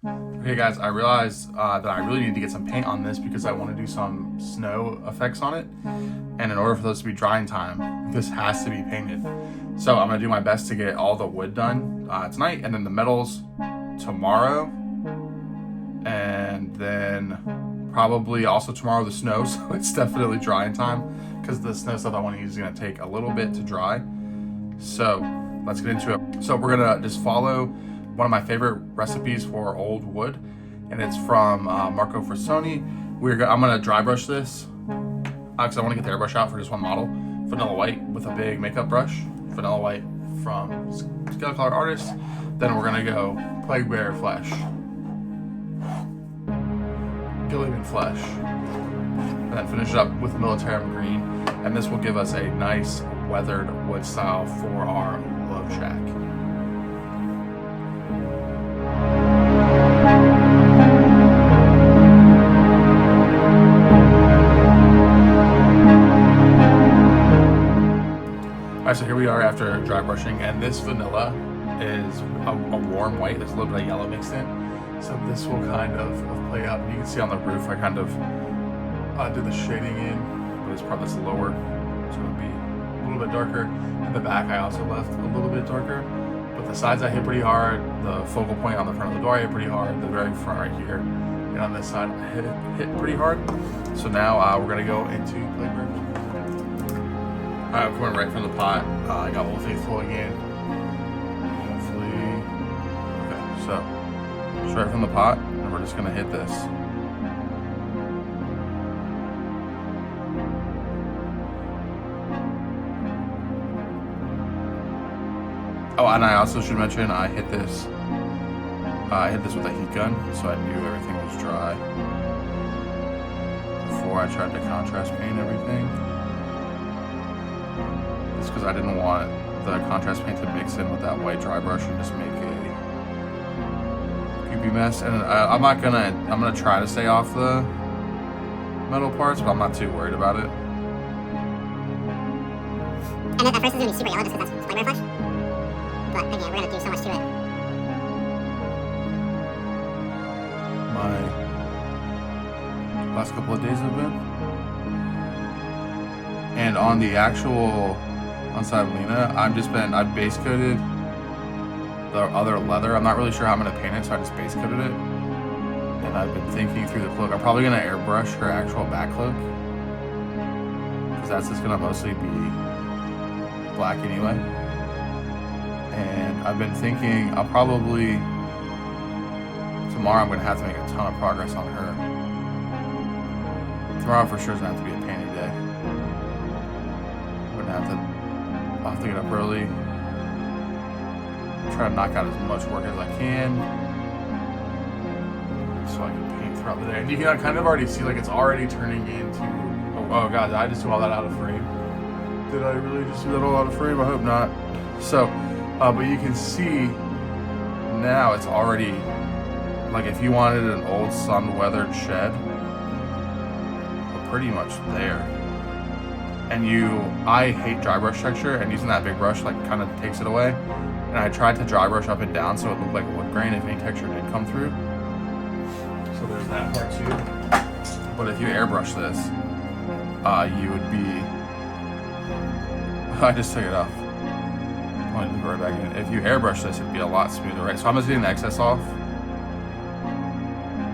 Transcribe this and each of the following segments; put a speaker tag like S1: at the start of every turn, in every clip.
S1: Okay guys, I realized that I really need to get some paint on this because I want to do some snow effects on it. And in order for those to be drying time, this has to be painted. So I'm going to do my best to get all the wood done tonight, and then the metals tomorrow. And then probably also tomorrow the snow, so it's definitely drying time because the snow stuff I want to use is going to take a little bit to dry. So let's get into it. So we're going to just follow one of my favorite recipes for old wood, and it's from Marco Frisone. I'm gonna dry brush this because I want to get the airbrush out for just one model. Vanilla White with a big makeup brush. Vanilla White from Scale Color Artists. Then we're gonna go Plague Bear Flesh, Guilliman Flesh, and then finish it up with Militarum Green. And this will give us a nice weathered wood style for our love shack. Alright, so here we are after dry brushing, and this vanilla is a warm white. There's a little bit of yellow mixed in, so this will kind of play out. You can see on the roof I kind of did the shading in, but this part that's lower, it's going to be a little bit darker. In the back I also left a little bit darker, but the sides I hit pretty hard. The focal point on the front of the door I hit pretty hard. The very front right here, and on this side I hit pretty hard. So now we're going to go into Playground. Alright, I'm coming right from the pot. I got Old Faithful again. Hopefully. Okay, so straight from the pot, and we're just gonna hit this. Oh, and I also should mention I hit this with a heat gun, so I knew everything was dry before I tried to contrast paint everything. Because I didn't want the contrast paint to mix in with that white dry brush and just make a goopy mess. And I'm gonna try to stay off the metal parts, but I'm not too worried about it.
S2: And at first it's gonna be super yellow just because that's Plague Bear Flesh. But again, we're gonna do so much to it.
S1: My last couple of days have been. And on the actual on Lena, I've base coated the other leather. I'm not really sure how I'm gonna paint it, so I just base coated it. And I've been thinking through the cloak. I'm probably gonna airbrush her actual back cloak, because that's just gonna mostly be black anyway. And I've been thinking I'll probably tomorrow I'm gonna have to make a ton of progress on her. Tomorrow for sure is gonna have to be a painting day. I'll have to get up early, try to knock out as much work as I can so I can paint throughout the day. And you can kind of already see, like, it's already turning into, oh god, did I just do all that out of frame? Did I really just do that all out of frame? I hope not. So, but you can see now it's already, like, if you wanted an old sun-weathered shed, we're pretty much there. And I hate dry brush texture, and using that big brush like kind of takes it away. And I tried to dry brush up and down so it looked like a wood grain if any texture did come through. So there's that part too. But if you airbrush this, you would be. I just took it off. I need to go right back in. If you airbrush this, it'd be a lot smoother, right? So I'm just getting the excess off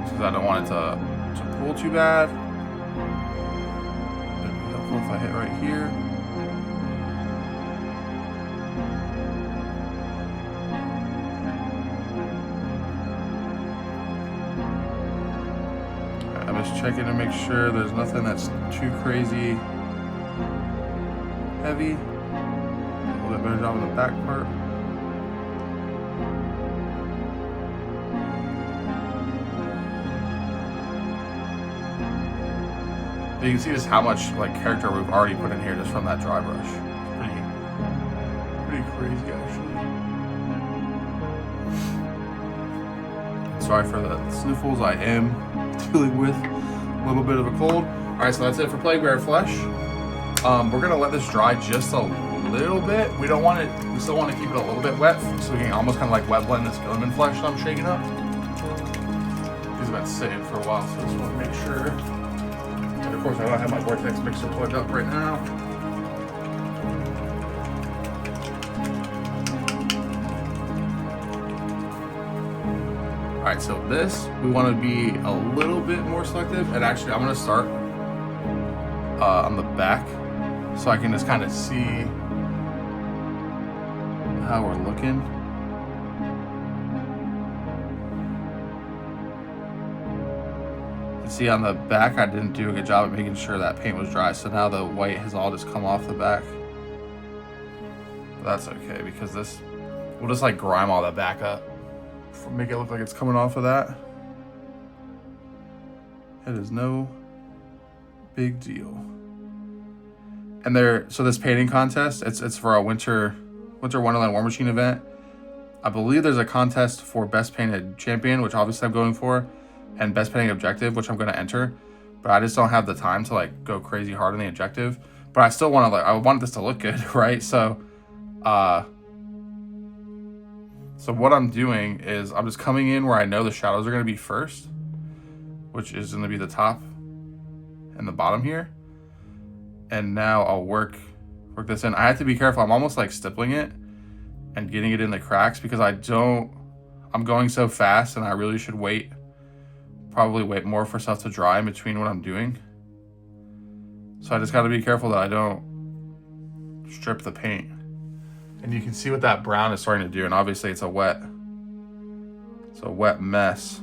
S1: because I don't want it to pull too bad. If I hit right here. I'm just checking to make sure there's nothing that's too crazy heavy. A little bit better job on the back part. You can see just how much like character we've already put in here just from that dry brush. It's pretty crazy actually. Sorry for the sniffles, I am dealing with a little bit of a cold. Alright, so that's it for Plague Bear Flesh. We're gonna let this dry just a little bit. We still want to keep it a little bit wet, so we can almost kind of like wet blend this Guilliman Flesh that I'm shaking up. things have been sitting for a while, so I just want to make sure. And of course, I don't have my vortex mixer plugged up right now. All right, so this, we want to be a little bit more selective. And actually, I'm going to start on the back so I can just kind of see how we're looking. See, on the back, I didn't do a good job at making sure that paint was dry. So now the white has all just come off the back. But that's okay, because this, we'll just like grime all that back up. Make it look like it's coming off of that. It is no big deal. And so this painting contest, it's for a Winter Wonderland Warmachine event. I believe there's a contest for Best Painted Champion, which obviously I'm going for, and Best Painting Objective, which I'm going to enter. But I just don't have the time to like go crazy hard on the objective. But I still want to I want this to look good, right? So what I'm doing is I'm just coming in where I know the shadows are going to be first, which is going to be the top and the bottom here. And now I'll work this in. I have to be careful. I'm almost like stippling it and getting it in the cracks because I'm going so fast and I really should probably wait more for stuff to dry in between what I'm doing. So I just got to be careful that I don't strip the paint. And you can see what that brown is starting to do. And obviously it's a wet mess.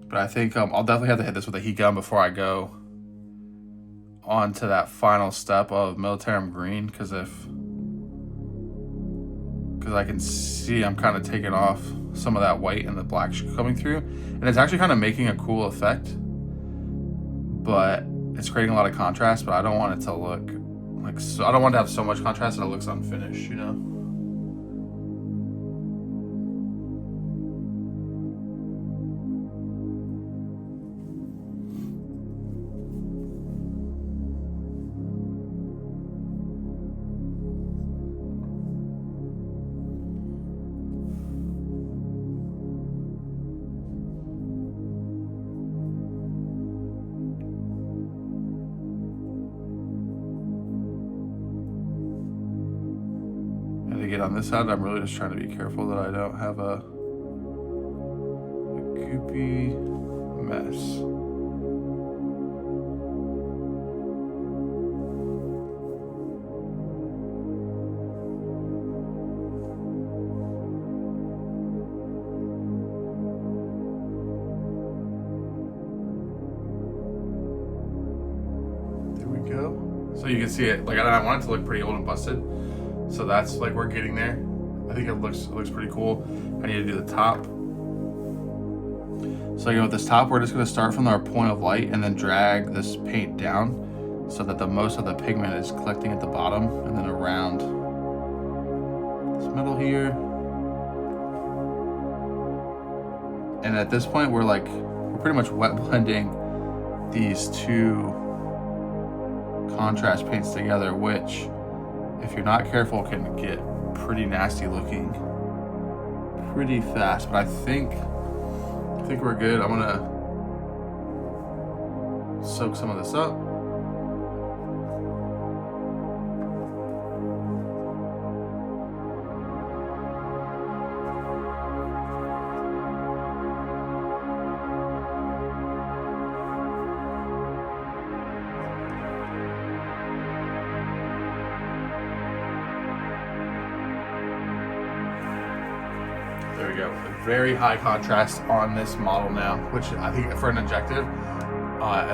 S1: But I think I'll definitely have to hit this with a heat gun before I go on to that final step of Militarum Green, because I can see I'm kind of taking off some of that white and the black coming through, and it's actually kind of making a cool effect, but it's creating a lot of contrast. But I don't want it to look like I don't want to have so much contrast that it looks unfinished, you know. Again, on this side, I'm really just trying to be careful that I don't have a goopy mess. There we go. So you can see it, like I want it to look pretty old and busted. So that's like we're getting there. I think it looks pretty cool. I need to do the top. So again, with this top, we're just going to start from our point of light and then drag this paint down so that the most of the pigment is collecting at the bottom and then around this middle here. And at this point, we're pretty much wet blending these two contrast paints together, which, if you're not careful, can get pretty nasty looking pretty fast. But I think we're good. I'm gonna soak some of this up. There we go. Very high contrast on this model now, which I think for an objective,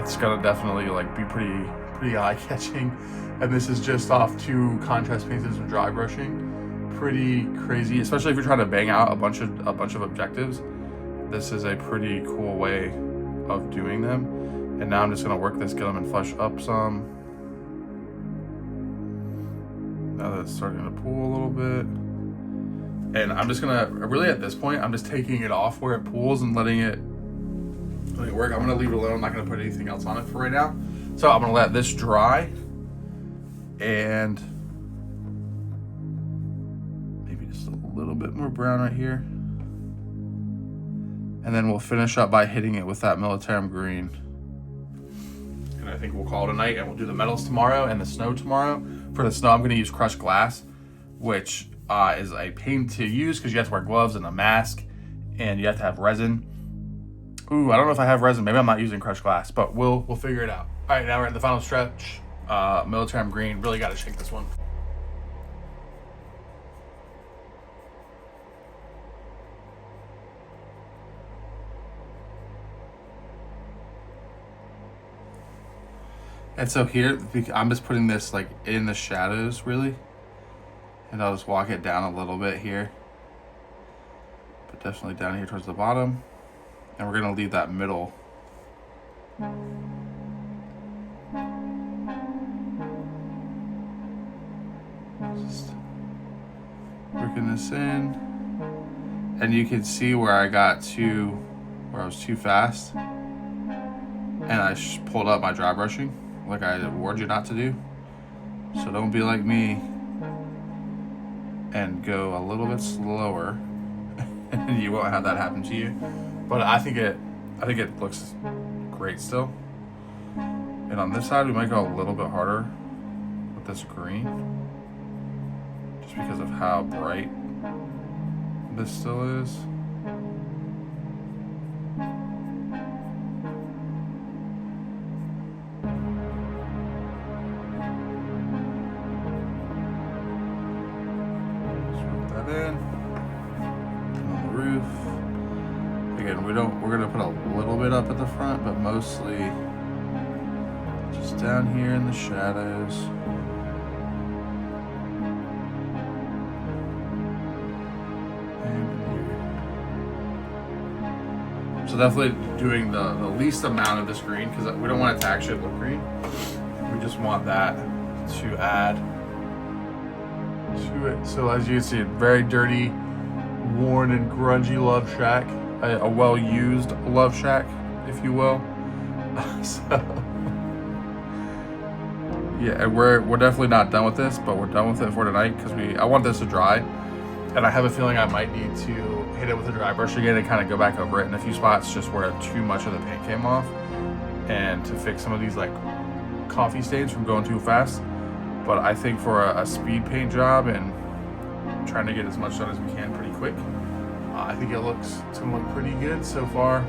S1: it's gonna definitely be pretty eye-catching. And this is just off two contrast paints and some dry brushing. Pretty crazy, especially if you're trying to bang out a bunch of objectives. This is a pretty cool way of doing them. And now I'm just gonna work this Guilliman Flesh up some. Now that it's starting to pool a little bit. And I'm just gonna, really at this point, I'm just taking it off where it pools and letting it work. I'm gonna leave it alone. I'm not gonna put anything else on it for right now. So I'm gonna let this dry. and maybe just a little bit more brown right here. And then we'll finish up by hitting it with that Militarum Green. And I think we'll call it a night, and we'll do the metals tomorrow and the snow tomorrow. For the snow, I'm gonna use crushed glass, which is a pain to use because you have to wear gloves and a mask, and you have to have resin. Ooh, I don't know if I have resin. Maybe I'm not using crushed glass, but we'll figure it out. All right, now we're in the final stretch. Militarum Green, really gotta shake this one. And so here, I'm just putting this like in the shadows really. And I'll just walk it down a little bit here. But definitely down here towards the bottom. And we're gonna leave that middle. Just working this in. And you can see where I got where I was too fast. And I pulled up my dry brushing, like I warned you not to do. So don't be like me and go a little bit slower, and you won't have that happen to you. But I think it looks great still. And on this side, we might go a little bit harder with this green, just because of how bright this still is. In on the roof again. We're gonna put a little bit up at the front, but mostly just down here in the shadows. And here. So definitely doing the least amount of this green, because we don't want it to actually look green. We just want that to add to it. So as you can see, very dirty, worn and grungy love shack, a well-used love shack, if you will. So yeah, and we're definitely not done with this, but we're done with it for tonight because I want this to dry, and I have a feeling I might need to hit it with a dry brush again and kind of go back over it in a few spots just where too much of the paint came off, and to fix some of these like coffee stains from going too fast. But I think for a speed paint job and trying to get as much done as we can pretty quick, I think it's gonna look pretty good so far.